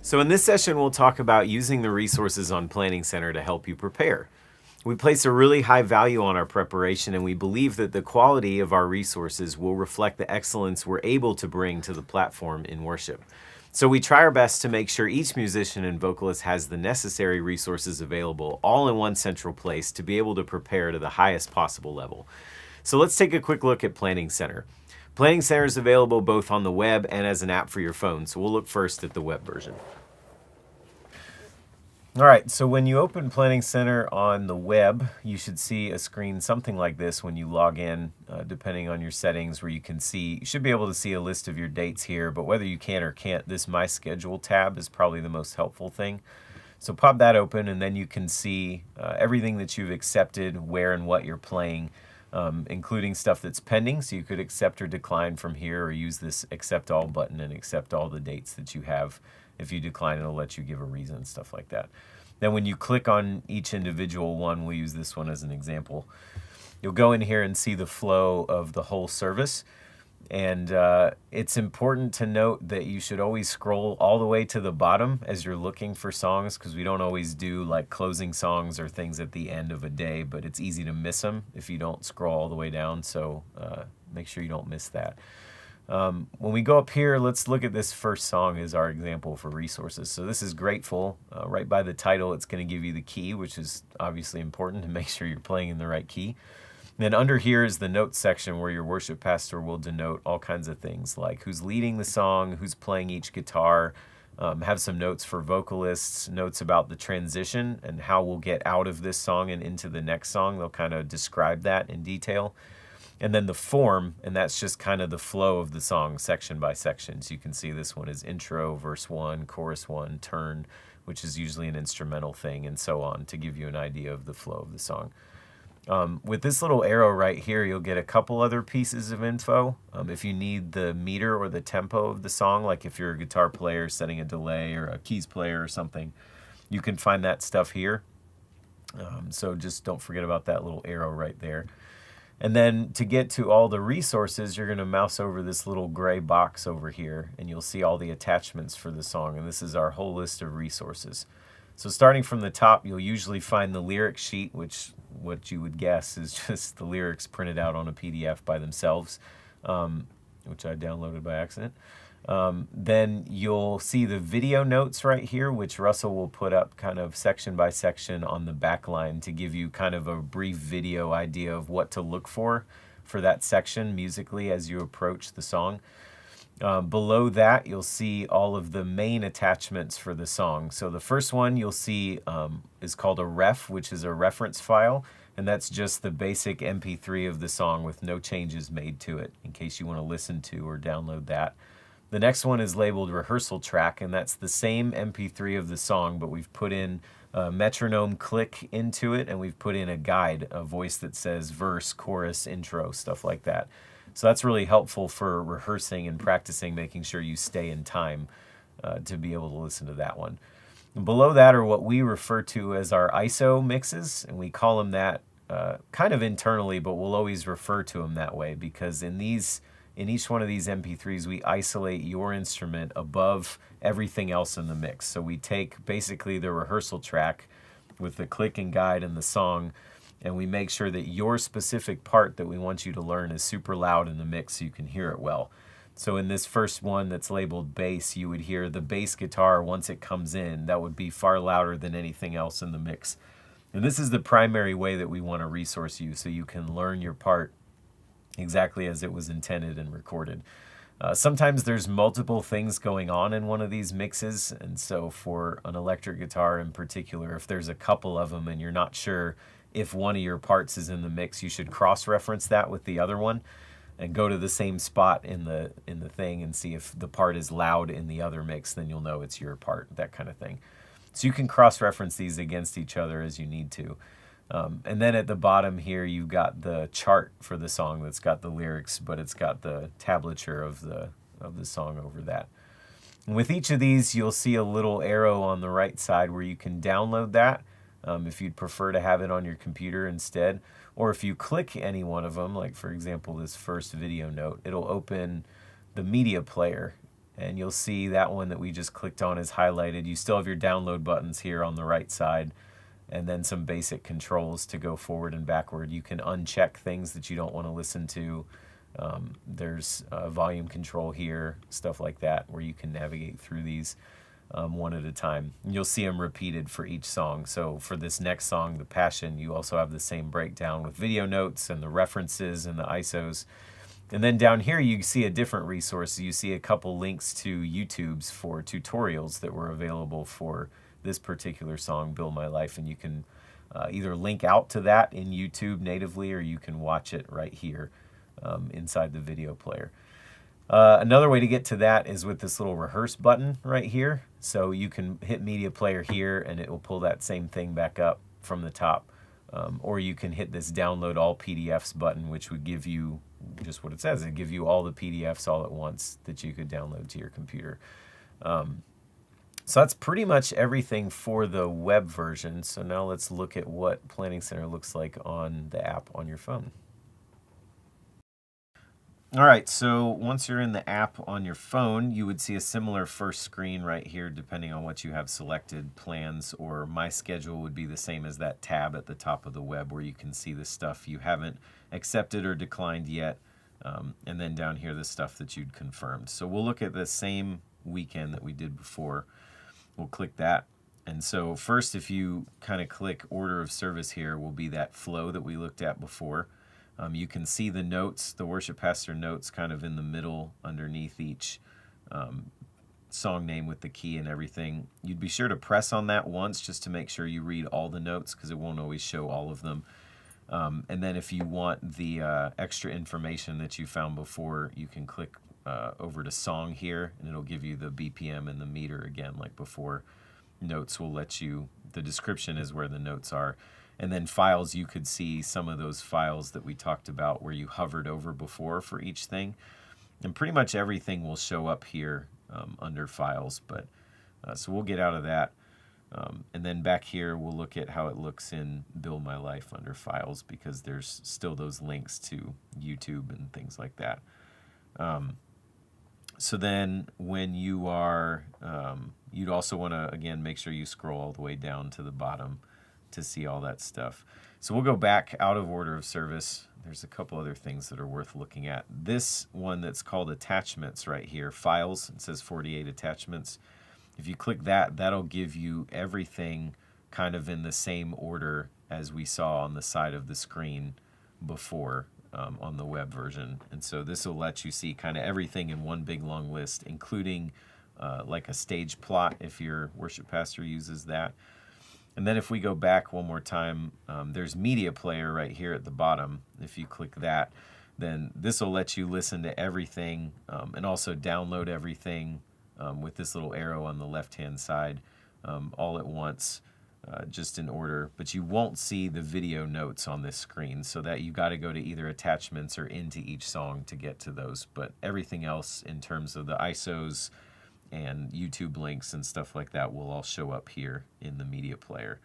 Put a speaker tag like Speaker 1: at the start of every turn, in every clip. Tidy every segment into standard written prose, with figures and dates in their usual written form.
Speaker 1: So in this session, we'll talk about using the resources on Planning Center to help you prepare. We place a really high value on our preparation, and we believe that the quality of our resources will reflect the excellence we're able to bring to the platform in worship. So we try our best to make sure each musician and vocalist has the necessary resources available all in one central place to be able to prepare to the highest possible level. So let's take a quick look at Planning Center. Planning Center is available both on the web and as an app for your phone, so we'll look first at the web version. All right, so when you open Planning Center on the web, you should see a screen something like this when you log in, depending on your settings, where you should be able to see a list of your dates here, but whether you can or can't, this My Schedule tab is probably the most helpful thing. So pop that open, and then you can see everything that you've accepted, where and what you're playing, including stuff that's pending, so you could accept or decline from here, or use this Accept All button and accept all the dates that you have. If you decline, it'll let you give a reason, stuff like that. Then when you click on each individual one, we'll use this one as an example, you'll go in here and see the flow of the whole service. And it's important to note that you should always scroll all the way to the bottom as you're looking for songs, because we don't always do like closing songs or things at the end of a day, but it's easy to miss them if you don't scroll all the way down, so make sure you don't miss that. When we go up here, let's look at this first song as our example for resources. So this is Grateful. Right by the title, it's going to give you the key, which is obviously important to make sure you're playing in the right key. Then under here is the notes section where your worship pastor will denote all kinds of things like who's leading the song, who's playing each guitar, have some notes for vocalists, notes about the transition and how we'll get out of this song and into the next song. They'll kind of describe that in detail. And then the form, and that's just kind of the flow of the song section by section. So you can see this one is intro, verse 1, chorus 1, turn, which is usually an instrumental thing, and so on, to give you an idea of the flow of the song. With this little arrow right here, you'll get a couple other pieces of info. If you need the meter or the tempo of the song, like if you're a guitar player setting a delay or a keys player or something, you can find that stuff here. So just don't forget about that little arrow right there. And then to get to all the resources, you're going to mouse over this little gray box over here, and you'll see all the attachments for the song. And this is our whole list of resources. So starting from the top, you'll usually find the lyric sheet, which what you would guess is just the lyrics printed out on a PDF by themselves, which I downloaded by accident. Then you'll see the video notes right here, which Russell will put up kind of section by section on the back line to give you kind of a brief video idea of what to look for that section musically as you approach the song. Below that, you'll see all of the main attachments for the song. So the first one you'll see is called a ref, which is a reference file, and that's just the basic MP3 of the song with no changes made to it, in case you want to listen to or download that. The next one is labeled rehearsal track, and that's the same MP3 of the song, but we've put in a metronome click into it, and we've put in a guide, a voice that says verse, chorus, intro, stuff like that. So that's really helpful for rehearsing and practicing, making sure you stay in time to be able to listen to that one. And below that are what we refer to as our ISO mixes, and we call them that kind of internally, but we'll always refer to them that way because in each one of these MP3s, we isolate your instrument above everything else in the mix. So we take basically the rehearsal track with the click and guide and the song, and we make sure that your specific part that we want you to learn is super loud in the mix so you can hear it well. So in this first one that's labeled bass, you would hear the bass guitar once it comes in. That would be far louder than anything else in the mix. And this is the primary way that we want to resource you so you can learn your part exactly as it was intended and recorded. Sometimes there's multiple things going on in one of these mixes, and so for an electric guitar in particular, if there's a couple of them and you're not sure if one of your parts is in the mix, you should cross-reference that with the other one and go to the same spot in the thing and see if the part is loud in the other mix, then you'll know it's your part, that kind of thing. So you can cross-reference these against each other as you need to. And then at the bottom here, you've got the chart for the song that's got the lyrics, but it's got the tablature of the song over that. And with each of these, you'll see a little arrow on the right side where you can download that if you'd prefer to have it on your computer instead. Or if you click any one of them, like for example this first video note, it'll open the media player. and you'll see that one that we just clicked on is highlighted. You still have your download buttons here on the right side, and then some basic controls to go forward and backward. You can uncheck things that you don't want to listen to. There's a volume control here, stuff like that, where you can navigate through these one at a time. And you'll see them repeated for each song. So for this next song, The Passion, you also have the same breakdown with video notes and the references and the ISOs. And then down here you see a different resource. You see a couple links to YouTubes for tutorials that were available for this particular song, Build My Life, and you can either link out to that in YouTube natively, or you can watch it right here inside the video player. Another way to get to that is with this little rehearse button right here. So you can hit media player here and it will pull that same thing back up from the top. Or you can hit this download all PDFs button, which would give you just what it says. It'd give you all the PDFs all at once that you could download to your computer. So that's pretty much everything for the web version. So now let's look at what Planning Center looks like on the app on your phone. All right, so once you're in the app on your phone, you would see a similar first screen right here, depending on what you have selected. Plans or My Schedule would be the same as that tab at the top of the web where you can see the stuff you haven't accepted or declined yet. And then down here, the stuff that you'd confirmed. So we'll look at the same weekend that we did before. We'll click that. And so first, if you kind of click Order of Service here, will be that flow that we looked at before. You can see the notes, the worship pastor notes kind of in the middle underneath each song name with the key and everything. You'd be sure to press on that once just to make sure you read all the notes, because it won't always show all of them. And then if you want the extra information that you found before, you can click over to song here, and it'll give you the BPM and the meter again like before. Notes will let you, the description is where the notes are. And then files, you could see some of those files that we talked about where you hovered over before for each thing. And pretty much everything will show up here under files. But so we'll get out of that. And then back here, we'll look at how it looks in Build My Life under files, because there's still those links to YouTube and things like that. So then when you are, you'd also want to, again, make sure you scroll all the way down to the bottom to see all that stuff. So we'll go back out of order of service. There's a couple other things that are worth looking at. This one that's called attachments right here, files, it says 48 attachments. If you click that, that'll give you everything kind of in the same order as we saw on the side of the screen before on the web version. And so this will let you see kind of everything in one big long list, including like a stage plot if your worship pastor uses that. And then if we go back one more time, there's media player right here at the bottom. If you click that, then this will let you listen to everything and also download everything with this little arrow on the left-hand side all at once, just in order. But you won't see the video notes on this screen, so that you got to go to either attachments or into each song to get to those. But everything else in terms of the ISOs and YouTube links and stuff like that will all show up here in the media player.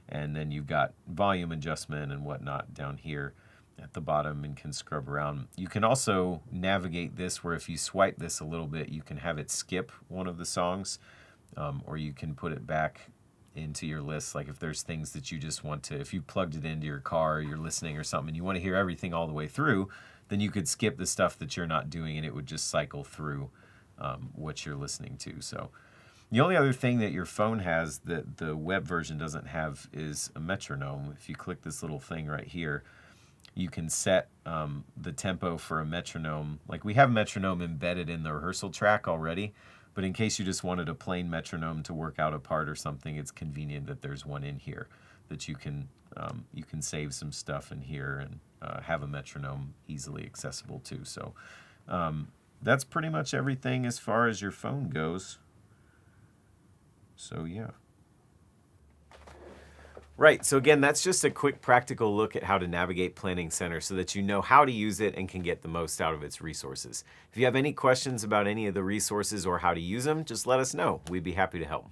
Speaker 1: And then you've got volume adjustment and whatnot down here at the bottom and can scrub around. You can also navigate this where if you swipe this a little bit, you can have it skip one of the songs, or you can put it back into your list. Like if there's things that you just want to, if you plugged it into your car, or you're listening or something, and you want to hear everything all the way through, then you could skip the stuff that you're not doing and it would just cycle through what you're listening to. So the only other thing that your phone has that the web version doesn't have is a metronome. If you click this little thing right here, you can set the tempo for a metronome. Like we have metronome embedded in the rehearsal track already, but in case you just wanted a plain metronome to work out a part or something, it's convenient that there's one in here that you can save some stuff in here and have a metronome easily accessible too. So that's pretty much everything as far as your phone goes. So yeah. Right, so again, that's just a quick practical look at how to navigate Planning Center so that you know how to use it and can get the most out of its resources. If you have any questions about any of the resources or how to use them, just let us know. We'd be happy to help.